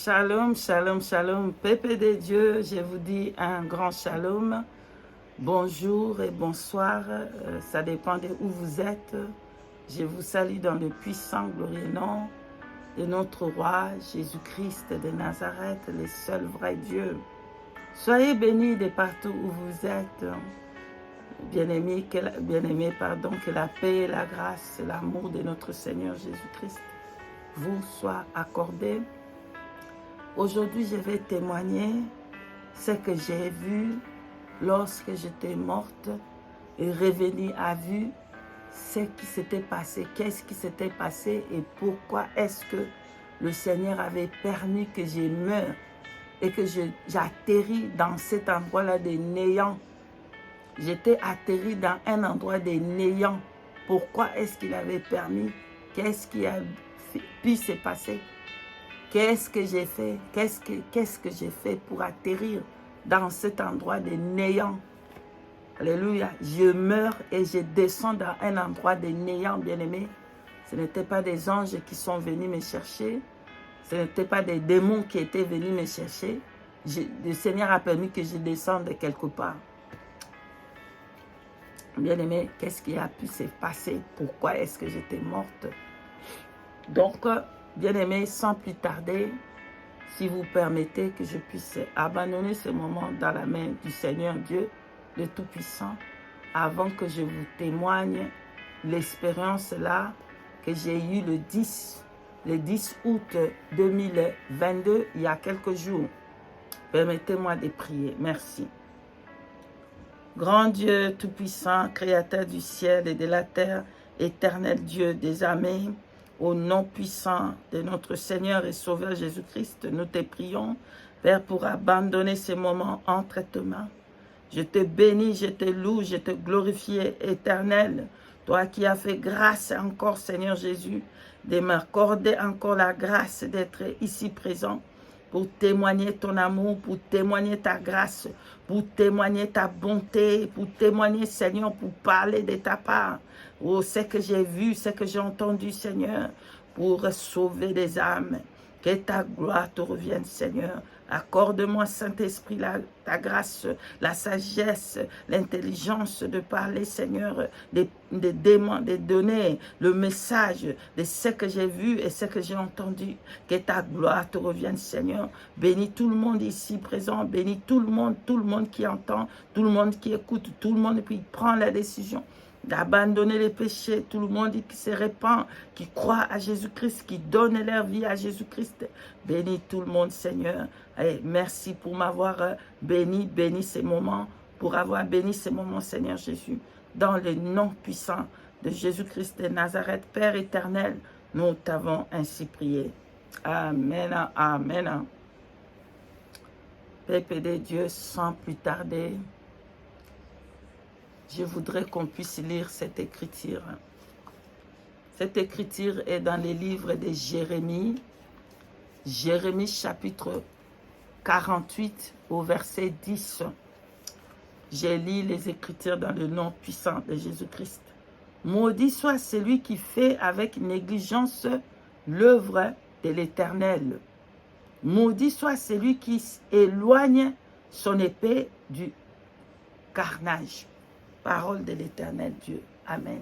Shalom, shalom, shalom. Peuple de Dieu, je vous dis un grand shalom. Bonjour et bonsoir. Ça dépend de où vous êtes. Je vous salue dans le puissant, glorieux nom de notre roi Jésus-Christ de Nazareth, le seul vrai Dieu. Soyez bénis de partout où vous êtes. Bien-aimés, que la paix, la grâce, l'amour de notre Seigneur Jésus-Christ vous soit accordé. Aujourd'hui, je vais témoigner ce que j'ai vu lorsque j'étais morte et revenir à vue ce qui s'était passé, qu'est-ce qui s'était passé et pourquoi est-ce que le Seigneur avait permis que je meure et que j'atterris dans cet endroit-là de néant. J'étais atterri dans un endroit de néant. Pourquoi est-ce qu'il avait permis? Qu'est-ce qui a pu se passer? Qu'est-ce que j'ai fait? Qu'est-ce que j'ai fait pour atterrir dans cet endroit de néant? Alléluia. Je meurs et je descends dans un endroit de néant, bien-aimé. Ce n'étaient pas des anges qui sont venus me chercher. Ce n'étaient pas des démons qui étaient venus me chercher. Le Seigneur a permis que je descende quelque part. Bien-aimé, qu'est-ce qui a pu se passer? Pourquoi est-ce que j'étais morte? Donc, bien-aimé, sans plus tarder, si vous permettez que je puisse abandonner ce moment dans la main du Seigneur Dieu, le Tout-Puissant, avant que je vous témoigne l'expérience là que j'ai eue le 10 août 2022, il y a quelques jours. Permettez-moi de prier. Merci. Grand Dieu Tout-Puissant, Créateur du ciel et de la terre, éternel Dieu des armées, au nom puissant de notre Seigneur et Sauveur Jésus-Christ, nous te prions, Père, pour abandonner ces moments entre tes mains. Je te bénis, je te loue, je te glorifie, éternel, toi qui as fait grâce encore, Seigneur Jésus, de m'accorder encore la grâce d'être ici présent pour témoigner ton amour, pour témoigner ta grâce, pour témoigner ta bonté, pour témoigner, Seigneur, pour parler de ta part. Oh, ce que j'ai vu, ce que j'ai entendu, Seigneur, pour sauver des âmes. Que ta gloire te revienne, Seigneur. Accorde-moi, Saint-Esprit, ta grâce, la sagesse, l'intelligence de parler, Seigneur, de donner le message de ce que j'ai vu et ce que j'ai entendu. Que ta gloire te revienne, Seigneur. Bénis tout le monde ici présent, bénis tout le monde qui entend, tout le monde qui écoute, tout le monde qui prend la décision d'abandonner les péchés, tout le monde qui se répand, qui croit à Jésus-Christ, qui donne leur vie à Jésus-Christ. Bénis tout le monde, Seigneur. Et merci pour m'avoir béni ces moments, pour avoir béni ces moments, Seigneur Jésus. Dans le nom puissant de Jésus-Christ de Nazareth, Père éternel, nous t'avons ainsi prié. Amen, amen. Peuple de Dieu, sans plus tarder, je voudrais qu'on puisse lire cette écriture. Cette écriture est dans les livres de Jérémie. Jérémie chapitre 48 au verset 10. J'ai lu les écritures dans le nom puissant de Jésus-Christ. Maudit soit celui qui fait avec négligence l'œuvre de l'Éternel. Maudit soit celui qui éloigne son épée du carnage. Parole de l'Éternel Dieu. Amen.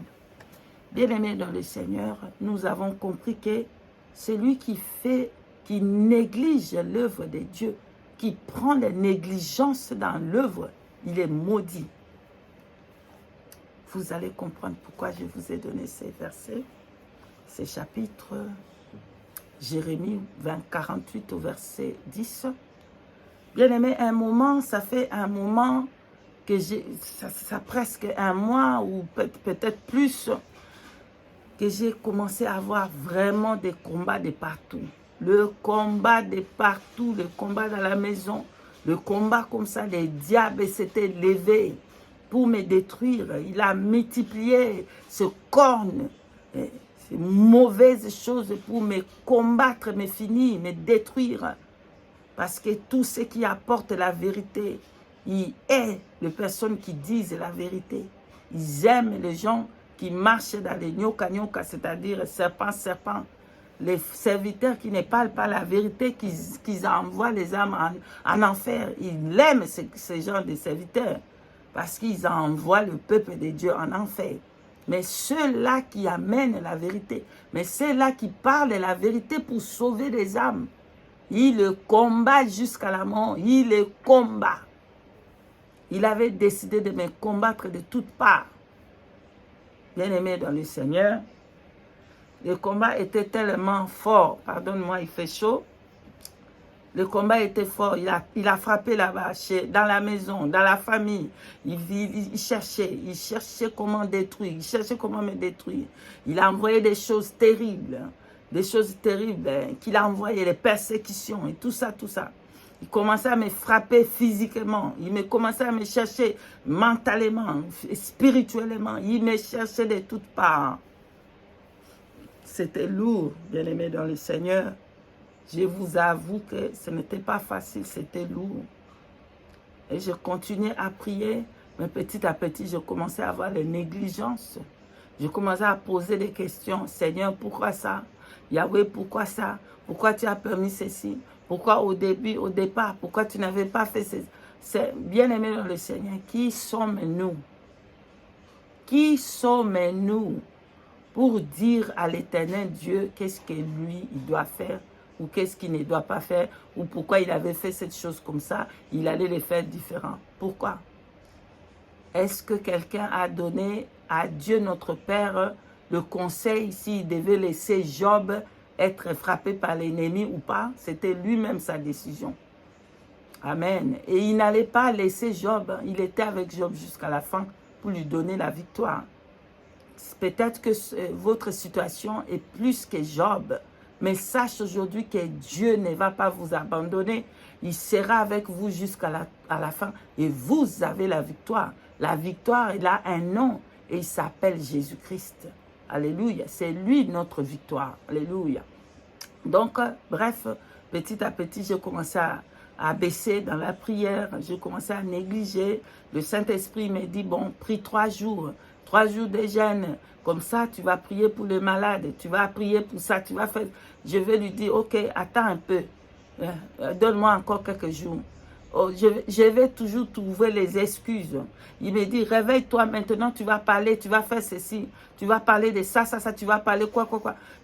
Bien-aimés dans le Seigneur, nous avons compris que celui qui néglige l'œuvre de Dieu, qui prend la négligence dans l'œuvre, il est maudit. Vous allez comprendre pourquoi je vous ai donné ces versets, ces chapitres, Jérémie 48 au verset 10. Bien-aimés, ça fait un moment que ça presque un mois ou peut-être plus que j'ai commencé à avoir vraiment des combats de partout. Le combat de partout, le combat dans la maison, le combat comme ça, les diables s'étaient levés pour me détruire. Il a multiplié ce corne, ces mauvaises choses pour me combattre, me finir, me détruire. Parce que tout ce qui apporte la vérité, il est les personnes qui disent la vérité. Ils aiment les gens qui marchent dans les nyoka-nyoka, c'est-à-dire serpent. les serviteurs qui ne parlent pas la vérité, qui envoient les âmes en enfer. Il aime ces gens de serviteurs parce qu'ils envoient le peuple de Dieu en enfer. Mais ceux-là qui amènent la vérité, mais ceux-là qui parlent la vérité pour sauver les âmes, il le combat jusqu'à la mort, il le combat. Il avait décidé de me combattre de toutes parts. Bien-aimé dans le Seigneur, le combat était tellement fort. Pardonne-moi, il fait chaud. Le combat était fort. Il a frappé là-bas, dans la maison, dans la famille. Il cherchait comment détruire. Il cherchait comment me détruire. Il a envoyé des choses terribles. Des choses terribles qu'il a envoyées, les persécutions et tout ça, tout ça. Il commençait à me frapper physiquement. Il me commençait à me chercher mentalement, spirituellement. Il me cherchait de toutes parts. C'était lourd, bien-aimé dans le Seigneur. Je vous avoue que ce n'était pas facile, c'était lourd. Et je continuais à prier, mais petit à petit, je commençais à avoir les négligences. Je commençais à poser des questions. Seigneur, pourquoi ça? Yahweh, pourquoi ça? Pourquoi tu as permis ceci? Pourquoi au départ, pourquoi tu n'avais pas fait ceci? C'est bien-aimé dans le Seigneur. Qui sommes-nous? Qui sommes-nous pour dire à l'Éternel Dieu qu'est-ce que lui, il doit faire ou qu'est-ce qu'il ne doit pas faire ou pourquoi il avait fait cette chose comme ça, il allait les faire différent. Pourquoi? Est-ce que quelqu'un a donné à Dieu notre Père le conseil s'il devait laisser Job être frappé par l'ennemi ou pas? C'était lui-même sa décision. Amen. Et il n'allait pas laisser Job. Il était avec Job jusqu'à la fin pour lui donner la victoire. Peut-être que votre situation est plus que Job. Mais sache aujourd'hui que Dieu ne va pas vous abandonner. Il sera avec vous jusqu'à la fin. Et vous avez la victoire. La victoire, il a un nom. Et il s'appelle Jésus-Christ. Alléluia. C'est lui notre victoire. Alléluia. Donc, bref, petit à petit, j'ai commencé à baisser dans la prière. J'ai commencé à négliger. Le Saint-Esprit me dit, bon, prie 3 jours. 3 jours de jeûne. Comme ça, tu vas prier pour les malades. Tu vas prier pour ça. Tu vas faire. Je vais lui dire, ok, attends un peu. Donne-moi encore quelques jours. Oh, je vais toujours trouver les excuses. Il me dit, réveille-toi maintenant, tu vas parler, tu vas faire ceci. Tu vas parler de ça, tu vas parler quoi.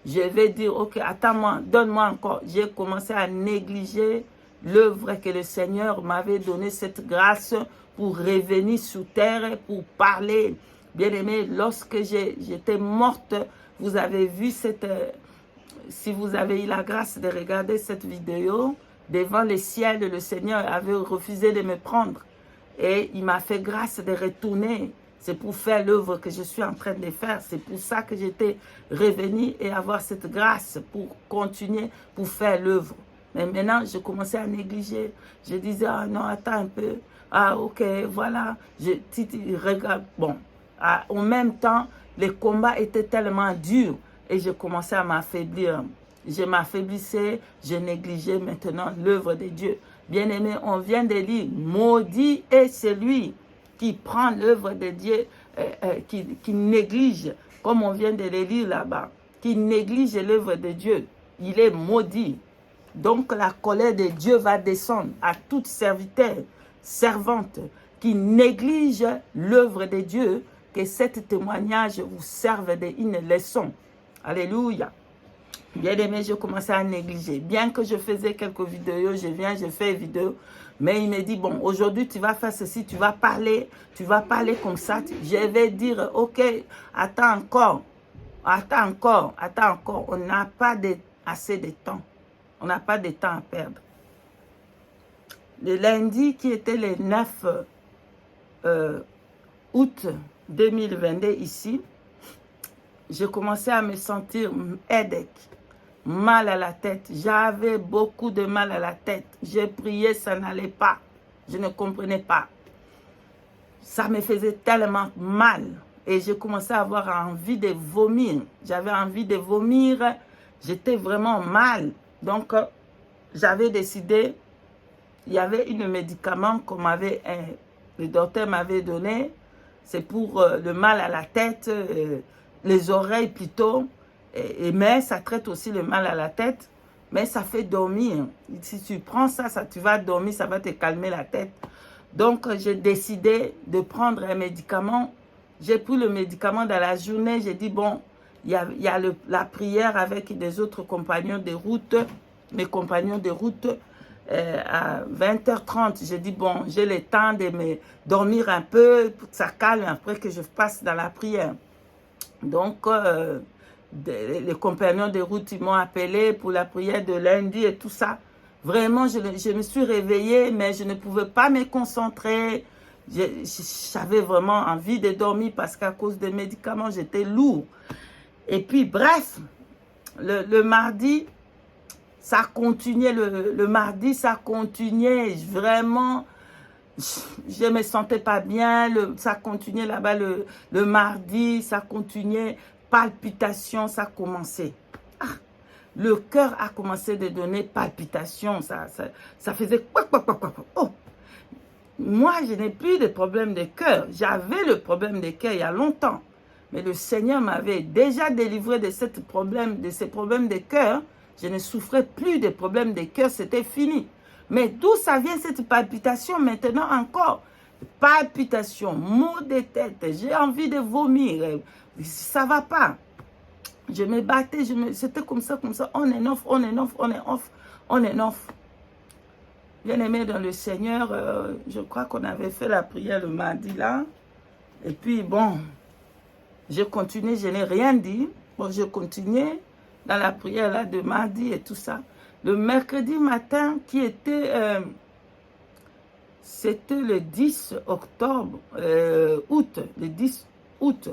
Je vais dire, ok, attends-moi, donne-moi encore. J'ai commencé à négliger l'œuvre que le Seigneur m'avait donné, cette grâce pour revenir sur terre, pour parler. Bien-aimé, lorsque j'étais morte, vous avez vu cette... si vous avez eu la grâce de regarder cette vidéo, devant le ciel, le Seigneur avait refusé de me prendre. Et il m'a fait grâce de retourner. C'est pour faire l'œuvre que je suis en train de faire. C'est pour ça que j'étais revenu et avoir cette grâce pour continuer, pour faire l'œuvre. Mais maintenant, je commençais à négliger. Je disais, ah non, attends un peu. Ah ok, voilà. Regarde. Bon, en même temps, les combats étaient tellement durs. Et je commençais à m'affaiblir. Je m'affaiblissais, je négligeais maintenant l'œuvre de Dieu. Bien-aimé, on vient de lire, maudit est celui qui prend l'œuvre de Dieu, qui néglige, comme on vient de le lire là-bas, qui néglige l'œuvre de Dieu. Il est maudit. Donc la colère de Dieu va descendre à toute serviteur, servante, qui néglige l'œuvre de Dieu, que cet témoignage vous serve d'une leçon. Alléluia. Bien aimé, je commençais à négliger. Bien que je faisais quelques vidéos, je fais une vidéo. Mais il me dit, bon, aujourd'hui tu vas faire ceci, tu vas parler comme ça. Je vais dire, ok, attends encore. On n'a pas assez de temps. On n'a pas de temps à perdre. Le lundi qui était le 9 août 2022 ici, j'ai commencé à me sentir headache, mal à la tête. J'avais beaucoup de mal à la tête. J'ai prié, ça n'allait pas. Je ne comprenais pas. Ça me faisait tellement mal. Et j'ai commencé à avoir envie de vomir. J'avais envie de vomir. J'étais vraiment mal. Donc, j'avais décidé, il y avait un médicament le docteur m'avait donné. C'est pour le mal à la tête, les oreilles plutôt. Mais ça traite aussi le mal à la tête, mais ça fait dormir. Si tu prends ça, tu vas dormir, ça va te calmer la tête. Donc, j'ai décidé de prendre un médicament. J'ai pris le médicament dans la journée. J'ai dit, bon, il y a la prière avec des autres compagnons de route, mes compagnons de route, à 20h30. J'ai dit, bon, j'ai le temps de me dormir un peu, pour que ça calme, après que je passe dans la prière. Donc, les compagnons de route, ils m'ont appelé pour la prière de lundi et tout ça. Vraiment, je me suis réveillée, mais je ne pouvais pas me concentrer. J'avais vraiment envie de dormir parce qu'à cause des médicaments, j'étais lourd. Et puis, bref, le mardi, ça continuait. Le mardi, ça continuait. Vraiment, je ne me sentais pas bien. Ça continuait là-bas le mardi, ça continuait. Palpitations, ça commençait. Ah, le cœur a commencé de donner palpitations. Ça faisait quoi. Oh! Moi, je n'ai plus de problème de cœur. J'avais le problème de cœur il y a longtemps. Mais le Seigneur m'avait déjà délivré de ces problèmes de cœur. Je ne souffrais plus de problèmes de cœur, c'était fini. Mais d'où ça vient cette palpitation maintenant encore? Palpitation, maux de tête, j'ai envie de vomir. Ça ne va pas. Je me battais, c'était comme ça. On est off. Bien-aimé dans le Seigneur, je crois qu'on avait fait la prière le mardi là. Et puis bon, je continuais, je n'ai rien dit. Bon, je continuais dans la prière là de mardi et tout ça. Le mercredi matin qui était, c'était le 10 octobre, août, le 10 août.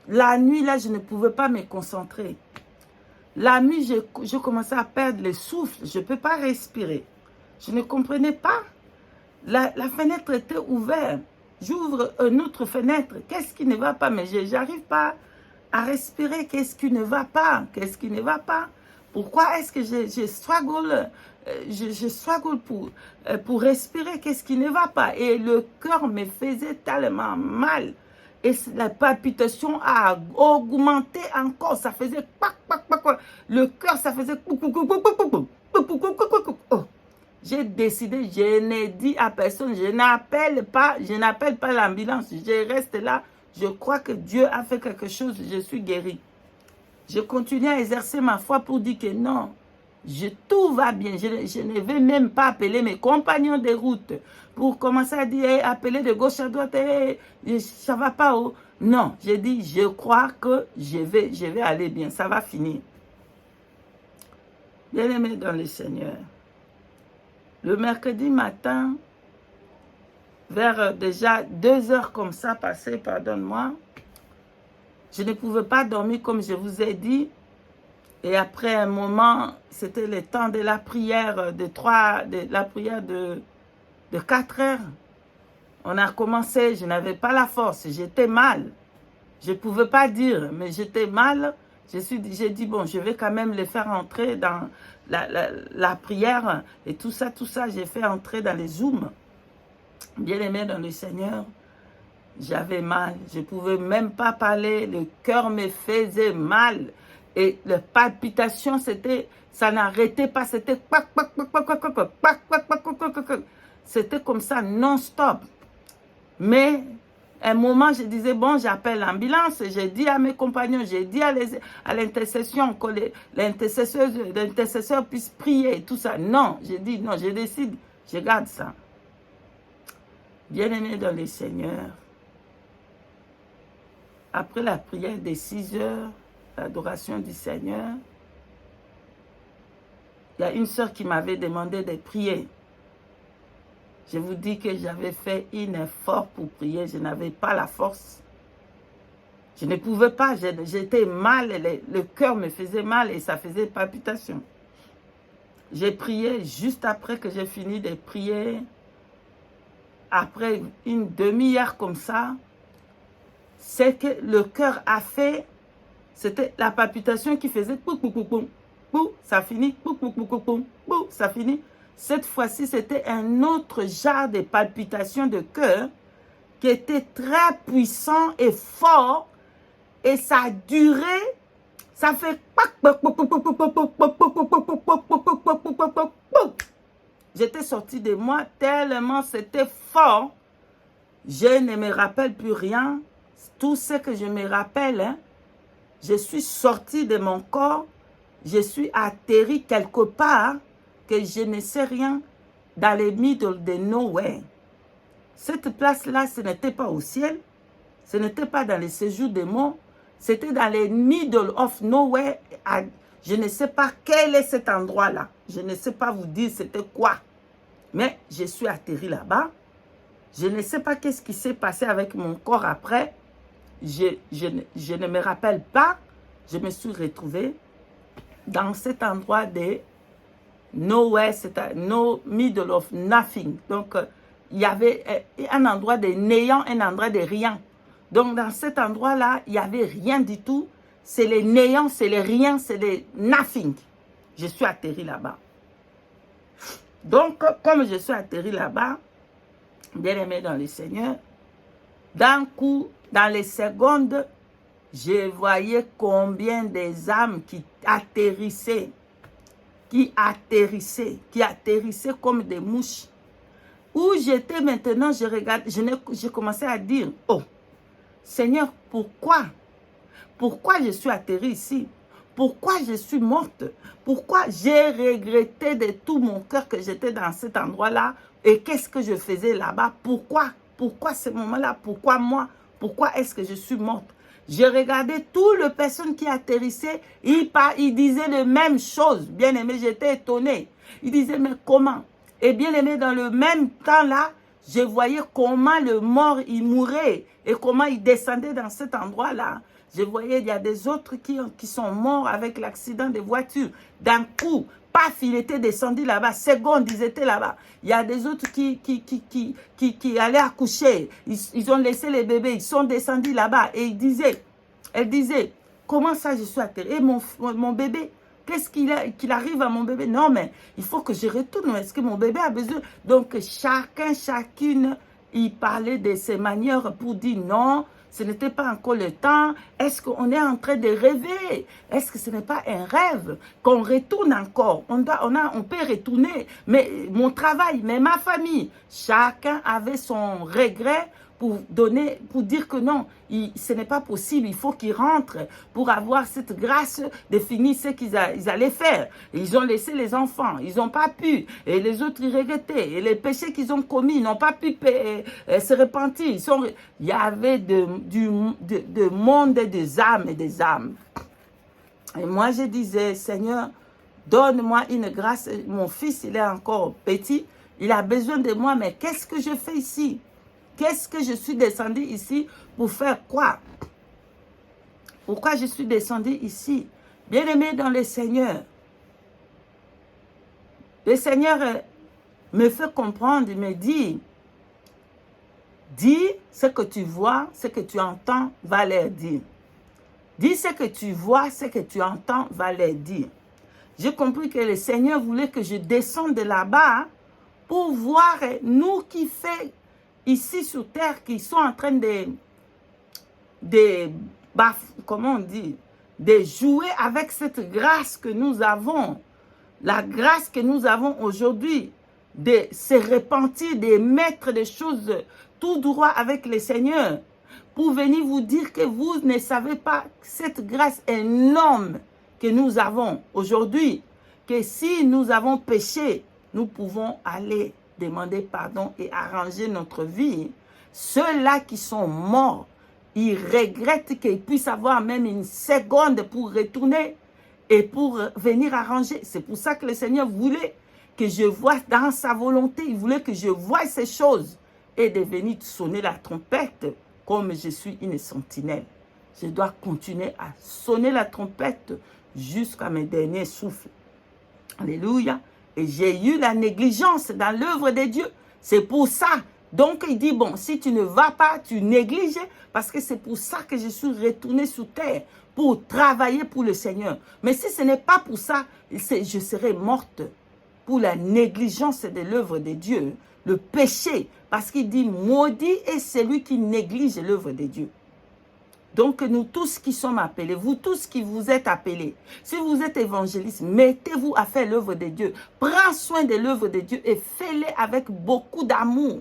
La nuit là, je ne pouvais pas me concentrer. La nuit, je commençais à perdre le souffle, je ne peux pas respirer. Je ne comprenais pas. La fenêtre était ouverte. J'ouvre une autre fenêtre. Qu'est-ce qui ne va pas? Mais je n'arrive pas à respirer. Qu'est-ce qui ne va pas? Qu'est-ce qui ne va pas? Pourquoi est-ce que je struggle, pour respirer? Qu'est-ce qui ne va pas? Et le cœur me faisait tellement mal. Et la palpitation a augmenté encore. Ça faisait le cœur, ça faisait oh. J'ai décidé, je n'ai dit à personne, je n'appelle pas l'ambulance. Je reste là. Je crois que Dieu a fait quelque chose. Je suis guéri. Je continue à exercer ma foi pour dire que non, tout va bien. Je ne vais même pas appeler mes compagnons de route pour commencer à dire, hey, appeler de gauche à droite, hey, ça va pas. Oh. Non, j'ai dit, je crois que je vais aller bien. Ça va finir. Bien-aimé dans le Seigneur. Le mercredi matin, vers déjà 2 heures comme ça passées, pardonne-moi, je ne pouvais pas dormir comme je vous ai dit. Et après un moment, c'était le temps de la prière de 4 heures. On a commencé, je n'avais pas la force, j'étais mal. Je ne pouvais pas dire, mais j'étais mal. J'ai dit, bon, je vais quand même les faire entrer dans la prière et tout ça, j'ai fait entrer dans les zooms. Bien-aimé dans le Seigneur, j'avais mal, je ne pouvais même pas parler, le cœur me faisait mal. Et les palpitations, ça n'arrêtait pas, c'était c'était comme ça non-stop. Mais à un moment, je disais, bon, j'appelle l'ambulance. J'ai dit à mes compagnons, j'ai dit à l'intercession que l'intercesseur puisse prier et tout ça. Non, j'ai dit, non, je décide, je garde ça. Bien-aimé dans le Seigneur, après la prière des 6 heures, l'adoration du Seigneur, il y a une sœur qui m'avait demandé de prier. Je vous dis que j'avais fait un effort pour prier, je n'avais pas la force. Je ne pouvais pas, j'étais mal, le cœur me faisait mal et ça faisait palpitation. J'ai prié juste après que j'ai fini de prier. Après une demi-heure comme ça, c'est que le cœur a fait, c'était la palpitation qui faisait pou, pou, pou, pou, pou, ça finit, pou, pou, pou, pou, pou, pou, ça finit. Cette fois-ci, c'était un autre genre de palpitation de cœur qui était très puissant et fort. Et ça a duré Ça fait... J'étais sortie de moi tellement c'était fort. Je ne me rappelle plus rien. Tout ce que je me rappelle, hein, je suis sortie de mon corps. Je suis atterri quelque part que je ne sais rien dans les middle de nowhere. Cette place-là, ce n'était pas au ciel. Ce n'était pas dans les séjours des morts. C'était dans les middle of nowhere. Je ne sais pas quel est cet endroit-là. Je ne sais pas vous dire c'était quoi. Mais je suis atterri là-bas. Je ne sais pas qu'est-ce qui s'est passé avec mon corps après. Je ne me rappelle pas. Je me suis retrouvée dans cet endroit de nowhere, c'est no middle of nothing. Donc, il y avait un endroit de néant, un endroit de rien. Donc, dans cet endroit-là, il n'y avait rien du tout. C'est les néants, c'est les rien, c'est les nothing. Je suis atterri là-bas. Donc, comme je suis atterri là-bas, bien aimé dans le Seigneur, d'un coup, dans les secondes, je voyais combien des âmes qui atterrissaient comme des mouches. Où j'étais maintenant, je regarde, je commençais à dire, oh, Seigneur, pourquoi? Pourquoi je suis atterri ici? Pourquoi je suis morte? Pourquoi j'ai regretté de tout mon cœur que j'étais dans cet endroit-là? Et qu'est-ce que je faisais là-bas? Pourquoi? Pourquoi ce moment-là? Pourquoi moi? Pourquoi est-ce que je suis morte? J'ai regardé toutes les personnes qui atterrissaient. Ils disaient les mêmes choses. Bien aimé, j'étais étonnée. Ils disaient, mais comment? Et bien aimé, dans le même temps-là, je voyais comment le mort, il mourait. Et comment il descendait dans cet endroit-là. Je voyais, il y a des autres qui sont morts avec l'accident de voiture. D'un coup, paf, il était descendu là-bas. Seconde, ils étaient là-bas. Il y a des autres qui allaient accoucher. Ils ont laissé les bébés. Ils sont descendus là-bas. Et elle disait, comment ça je suis atterré? Et mon bébé, qu'est-ce qu'il arrive à mon bébé? Non, mais il faut que je retourne. Est-ce que mon bébé a besoin? Donc, chacune, il parlait de ses manières pour dire non. Ce n'était pas encore le temps. Est-ce qu'on est en train de rêver? Est-ce que ce n'est pas un rêve? Qu'on retourne encore. On peut retourner. Mais mon travail, mais ma famille. Chacun avait son regret pour dire que non, ce n'est pas possible. Il faut qu'ils rentrent pour avoir cette grâce de finir ce qu'ils allaient faire. Ils ont laissé les enfants. Ils n'ont pas pu. Et les autres, ils regrettaient. Et les péchés qu'ils ont commis, ils n'ont pas pu se repentir. Il y avait de monde des âmes et des âmes. Et moi, je disais, Seigneur, donne-moi une grâce. Mon fils, il est encore petit. Il a besoin de moi. Mais qu'est-ce que je fais ici? Qu'est-ce que je suis descendu ici pour faire quoi? Pourquoi je suis descendu ici? Bien-aimé dans le Seigneur. Le Seigneur me fait comprendre, il me dit, dis ce que tu vois, ce que tu entends, va leur dire. Dis ce que tu vois, ce que tu entends, va leur dire. J'ai compris que le Seigneur voulait que je descende de là-bas pour voir nous qui fait ici sur terre, qui sont en train comment on dit, de jouer avec cette grâce que nous avons, la grâce que nous avons aujourd'hui, de se repentir, de mettre des choses tout droit avec le Seigneur, pour venir vous dire que vous ne savez pas cette grâce énorme que nous avons aujourd'hui, que si nous avons péché, nous pouvons aller demander pardon et arranger notre vie. Ceux-là qui sont morts, ils regrettent qu'ils puissent avoir même une seconde pour retourner et pour venir arranger. C'est pour ça que le Seigneur voulait que je voie dans sa volonté. Il voulait que je voie ces choses et de venir sonner la trompette comme je suis une sentinelle. Je dois continuer à sonner la trompette jusqu'à mes derniers souffles. Alléluia. Et j'ai eu la négligence dans l'œuvre de Dieu. C'est pour ça. Donc, il dit, bon, si tu ne vas pas, tu négliges, parce que c'est pour ça que je suis retourné sur terre, pour travailler pour le Seigneur. Mais si ce n'est pas pour ça, je serai morte pour la négligence de l'œuvre de Dieu, le péché. Parce qu'il dit, maudit est celui qui néglige l'œuvre de Dieu. Donc, nous tous qui sommes appelés, vous tous qui vous êtes appelés, si vous êtes évangélistes, mettez-vous à faire l'œuvre de Dieu. Prends soin de l'œuvre de Dieu et fais-les avec beaucoup d'amour.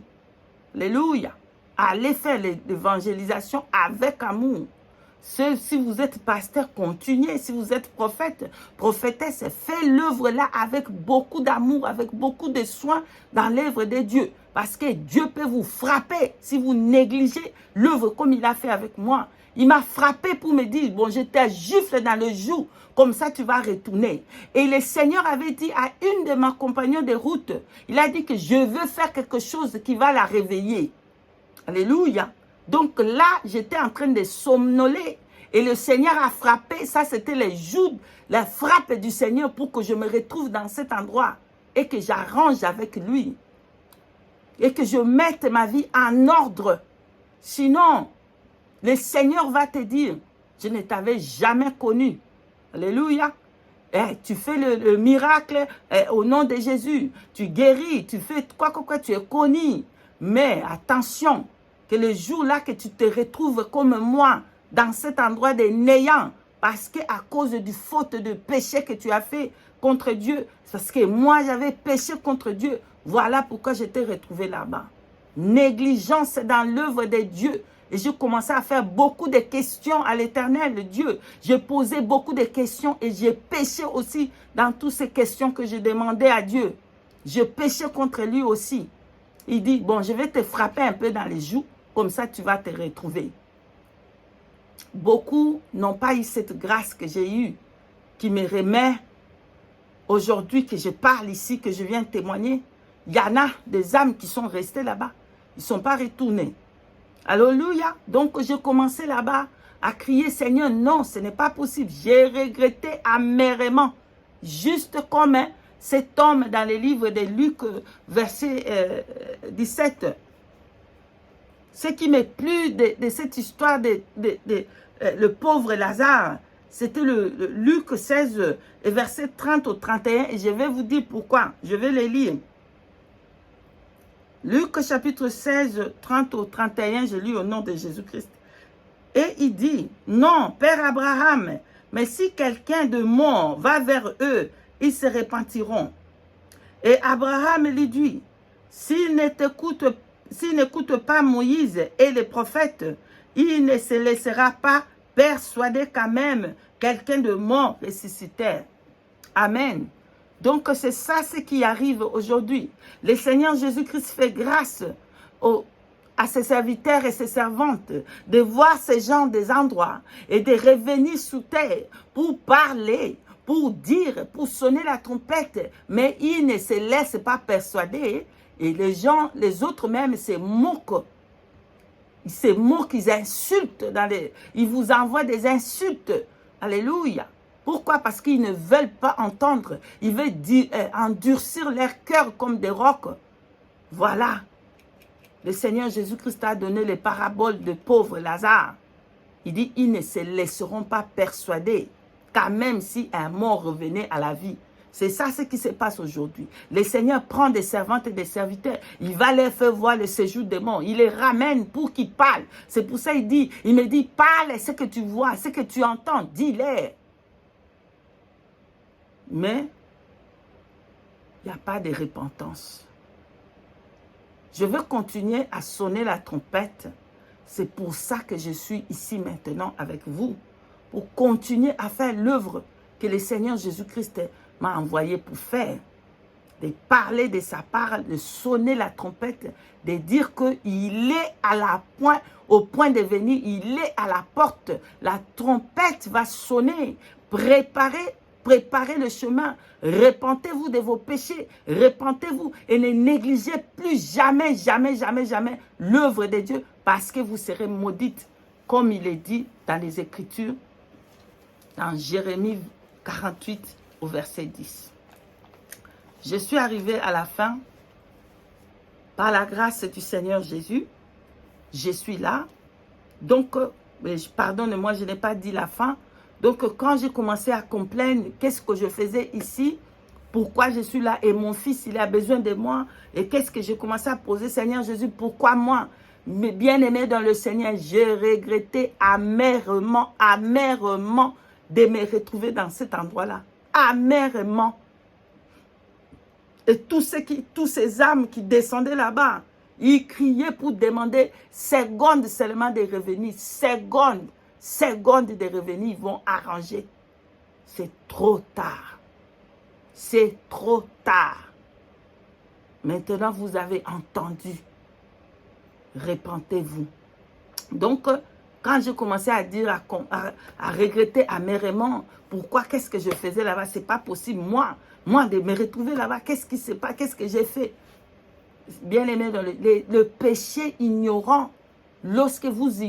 Alléluia. Allez faire l'évangélisation avec amour. Si vous êtes pasteur, continuez. Si vous êtes prophète, prophétesse, faites l'œuvre là avec beaucoup d'amour, avec beaucoup de soin dans l'œuvre de Dieu. Parce que Dieu peut vous frapper si vous négligez l'œuvre comme il a fait avec moi. Il m'a frappé pour me dire, bon, je te gifle dans le joug, comme ça tu vas retourner. Et le Seigneur avait dit à une de mes compagnons de route, il a dit que je veux faire quelque chose qui va la réveiller. Alléluia. Donc là, j'étais en train de somnoler et le Seigneur a frappé. Ça, c'était les jours, la frappe du Seigneur pour que je me retrouve dans cet endroit et que j'arrange avec lui et que je mette ma vie en ordre. Sinon, le Seigneur va te dire, je ne t'avais jamais connu. Alléluia. Tu fais le miracle au nom de Jésus. Tu guéris, tu fais quoi, tu es connu. Mais attention, que le jour-là que tu te retrouves comme moi, dans cet endroit de néant, parce qu'à cause du faute de péché que tu as fait contre Dieu, parce que moi j'avais péché contre Dieu, voilà pourquoi je t'ai retrouvé là-bas. Négligence dans l'œuvre de Dieu. Et je commençais à faire beaucoup de questions à l'Éternel, Dieu. Je posais beaucoup de questions et j'ai péché aussi dans toutes ces questions que je demandais à Dieu. Je péchais contre lui aussi. Il dit, bon, je vais te frapper un peu dans les joues, comme ça tu vas te retrouver. Beaucoup n'ont pas eu cette grâce que j'ai eue, qui me remet aujourd'hui que je parle ici, que je viens témoigner. Il y en a des âmes qui sont restées là-bas. Ils ne sont pas retournés. Alléluia. Donc, j'ai commencé là-bas à crier, Seigneur, non, ce n'est pas possible. J'ai regretté amèrement. Juste comme cet homme dans le livre de Luc, verset 17. Ce qui m'est plu de cette histoire le pauvre Lazare, c'était le Luc 16, verset 30 au 31. Et je vais vous dire pourquoi. Je vais les lire. Luc chapitre 16, 30 au 31, je lis au nom de Jésus-Christ. Et il dit, non, Père Abraham, mais si quelqu'un de mort va vers eux, ils se repentiront. Et Abraham lui dit, s'il n'écoute pas Moïse et les prophètes, il ne se laissera pas persuader quand même quelqu'un de mort ressuscité. Amen. Donc, c'est ça ce qui arrive aujourd'hui. Le Seigneur Jésus-Christ fait grâce à ses serviteurs et ses servantes de voir ces gens des endroits et de revenir sous terre pour parler, pour dire, pour sonner la trompette. Mais ils ne se laissent pas persuader et les gens, les autres même, se moquent. Ils se moquent, ils insultent, ils vous envoient des insultes. Alléluia. Pourquoi? Parce qu'ils ne veulent pas entendre. Ils veulent endurcir leur cœur comme des rocs. Voilà. Le Seigneur Jésus-Christ a donné les paraboles de pauvre Lazare. Il dit, ils ne se laisseront pas persuader, quand même si un mort revenait à la vie. C'est ça ce qui se passe aujourd'hui. Le Seigneur prend des servantes et des serviteurs. Il va leur faire voir le séjour des morts. Il les ramène pour qu'ils parlent. C'est pour ça il me dit, parle ce que tu vois, ce que tu entends, dis-leur. Mais il n'y a pas de repentance. Je veux continuer à sonner la trompette. C'est pour ça que je suis ici maintenant avec vous. Pour continuer à faire l'œuvre que le Seigneur Jésus-Christ m'a envoyé pour faire. De parler de sa parole, de sonner la trompette, de dire qu'il est au point de venir, il est à la porte. La trompette va sonner. Préparez le chemin. Repentez-vous de vos péchés. Repentez-vous et ne négligez plus jamais, jamais, jamais, jamais l'œuvre de Dieu parce que vous serez maudite. Comme il est dit dans les Écritures, dans Jérémie 48 au verset 10. Je suis arrivé à la fin. Par la grâce du Seigneur Jésus, je suis là. Donc, pardonne-moi, je n'ai pas dit la fin. Donc, quand j'ai commencé à comprendre qu'est-ce que je faisais ici, pourquoi je suis là et mon fils, il a besoin de moi, et qu'est-ce que j'ai commencé à poser, Seigneur Jésus, pourquoi moi? Mes bien-aimés dans le Seigneur, j'ai regretté amèrement, amèrement de me retrouver dans cet endroit-là. Amèrement. Et tous ces âmes qui descendaient là-bas, ils criaient pour demander secondes seulement de revenir. Secondes de revenir, ils vont arranger. C'est trop tard. C'est trop tard. Maintenant, vous avez entendu. Repentez-vous. Donc, quand je commençais à dire, à regretter amèrement, pourquoi, qu'est-ce que je faisais là-bas, c'est pas possible. Moi, de me retrouver là-bas, qu'est-ce qui se passe, qu'est-ce que j'ai fait? Bien aimé, dans le péché ignorant, lorsque vous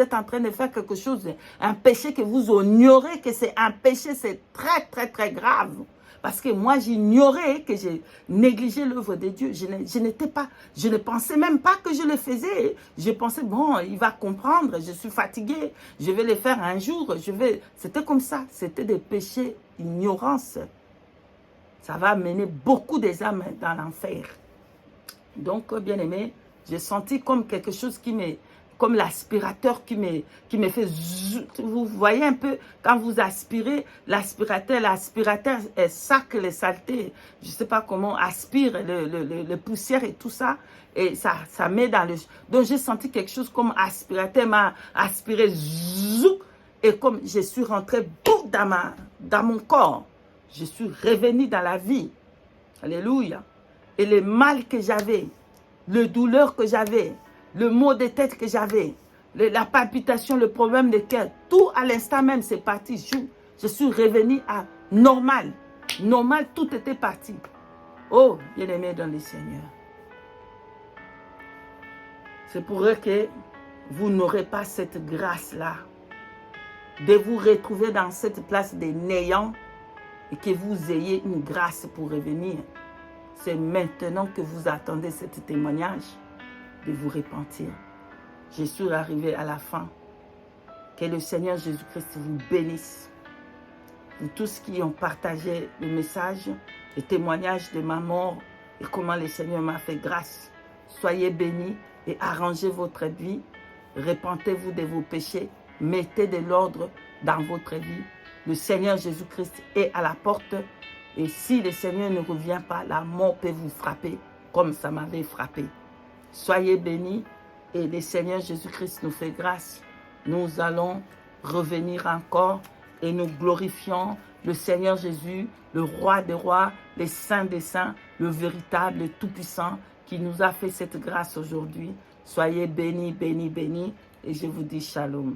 êtes en train de faire quelque chose, un péché que vous ignorez, que c'est un péché, c'est très, très, très grave. Parce que moi, j'ignorais que j'ai négligé l'œuvre de Dieu. Je ne pensais même pas que je le faisais. Je pensais, bon, il va comprendre, je suis fatigué, je vais le faire un jour, C'était comme ça, c'était des péchés, ignorance. Ça va amener beaucoup des âmes dans l'enfer. Donc, bien aimé, j'ai senti comme quelque chose comme l'aspirateur qui me fait... Vous voyez un peu, quand vous aspirez, l'aspirateur sac les saletés, je ne sais pas comment, aspire le poussière et tout ça, et ça met dans le... Donc, j'ai senti quelque chose comme aspirateur m'a aspiré, et comme je suis rentrée dans mon corps, je suis revenue dans la vie. Alléluia. Et le mal que j'avais, le douleur que j'avais, le maux de tête que j'avais, la palpitation, le problème de cœur, tout à l'instant même, c'est parti. Je suis revenue à normal. Normal, tout était parti. Oh, bien-aimé dans le Seigneur. C'est pour eux que vous n'aurez pas cette grâce-là de vous retrouver dans cette place des néants et que vous ayez une grâce pour revenir. C'est maintenant que vous attendez ce témoignage de vous repentir. Je suis arrivé à la fin. Que le Seigneur Jésus-Christ vous bénisse. Pour tous qui ont partagé le message, le témoignage de ma mort et comment le Seigneur m'a fait grâce. Soyez bénis et arrangez votre vie. Repentez-vous de vos péchés. Mettez de l'ordre dans votre vie. Le Seigneur Jésus-Christ est à la porte. Et si le Seigneur ne revient pas, la mort peut vous frapper comme ça m'avait frappé. Soyez bénis et le Seigneur Jésus-Christ nous fait grâce. Nous allons revenir encore et nous glorifions le Seigneur Jésus, le Roi des rois, le Saint des saints, le véritable, le tout-puissant qui nous a fait cette grâce aujourd'hui. Soyez bénis, bénis, bénis et je vous dis shalom.